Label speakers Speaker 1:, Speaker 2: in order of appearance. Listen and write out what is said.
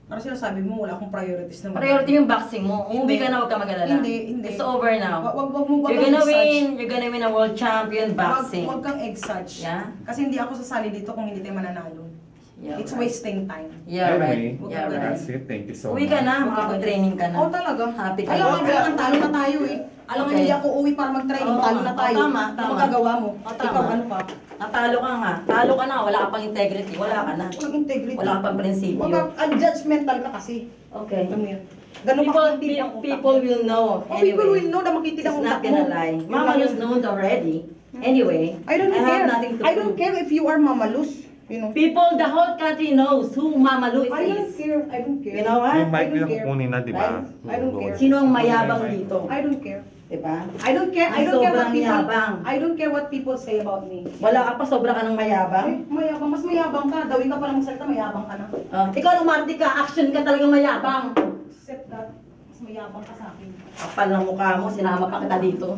Speaker 1: Para sinasabi mo, wala akong priorities na
Speaker 2: Priority yung boxing mo. Umuwi ka na, huwag ka mag-alala.
Speaker 1: Hindi.
Speaker 2: It's over now.
Speaker 1: Wag
Speaker 2: You're gonna win. You're gonna win a world champion boxing.
Speaker 1: Wag kang exage.
Speaker 2: Yeah?
Speaker 1: Kasi hindi ako sasali dito kung hindi tayo mananalo.
Speaker 2: Yeah,
Speaker 1: It's
Speaker 2: right.
Speaker 1: wasting time.
Speaker 2: Yeah,
Speaker 3: Anyway,
Speaker 2: right. Yeah, right.
Speaker 3: that's it. Thank you so
Speaker 2: Uwi
Speaker 3: much.
Speaker 2: ka na, makapag-training ka na.
Speaker 1: Oo, talaga.
Speaker 2: Happy ka
Speaker 1: Alam
Speaker 2: na.
Speaker 1: nga, talo na tayo eh. Alam nga,
Speaker 2: Okay.
Speaker 1: hindi ako uwi para mag-training.
Speaker 2: Oo,
Speaker 1: Talo na tayo.
Speaker 2: tama.
Speaker 1: Ano magagawa mo?
Speaker 2: Tama.
Speaker 1: Ikaw, ano pa?
Speaker 2: Natalo ka nga. Talo ka na, wala ka pang integrity. Wala ka na.
Speaker 1: Walang integrity.
Speaker 2: Wala ka pang prinsipyo.
Speaker 1: Judgmental ka kasi.
Speaker 2: Okay.
Speaker 1: Alam mo yun. Ganun makitid ang utak.
Speaker 2: People will know.
Speaker 1: Oh, people will know na makitid ang
Speaker 2: It's
Speaker 1: utak
Speaker 2: not
Speaker 1: mo.
Speaker 2: gonna lie. Mama Luz knows already. Anyway,
Speaker 1: I don't
Speaker 2: have
Speaker 1: care.
Speaker 2: nothing to
Speaker 1: I don't
Speaker 2: prove.
Speaker 1: care if you are Mama Luz. You know.
Speaker 2: People, the whole country knows who Mama Luz
Speaker 1: I don't
Speaker 2: is.
Speaker 1: care. I don't care.
Speaker 2: You know what?
Speaker 3: Yung mic
Speaker 1: I don't
Speaker 3: nila
Speaker 1: care.
Speaker 3: kukunin na, di ba?
Speaker 1: I don't care.
Speaker 2: Sino ang mayabang dito?
Speaker 1: I don't care.
Speaker 2: Diba?
Speaker 1: I don't care. I
Speaker 2: Ang
Speaker 1: don't care what
Speaker 2: sobrang
Speaker 1: people.
Speaker 2: yabang.
Speaker 1: I don't care what people say about me.
Speaker 2: Wala ka pa, sobra ka ng mayabang.
Speaker 1: Mayabang. Mas mayabang ka. Dawin ka pa ng salita, mayabang ka na.
Speaker 2: Ikaw nung Marty ka, action ka talagang mayabang.
Speaker 1: Except that, mas mayabang ka sa akin.
Speaker 2: Kapal ng mukha mo, sinama pa kita dito.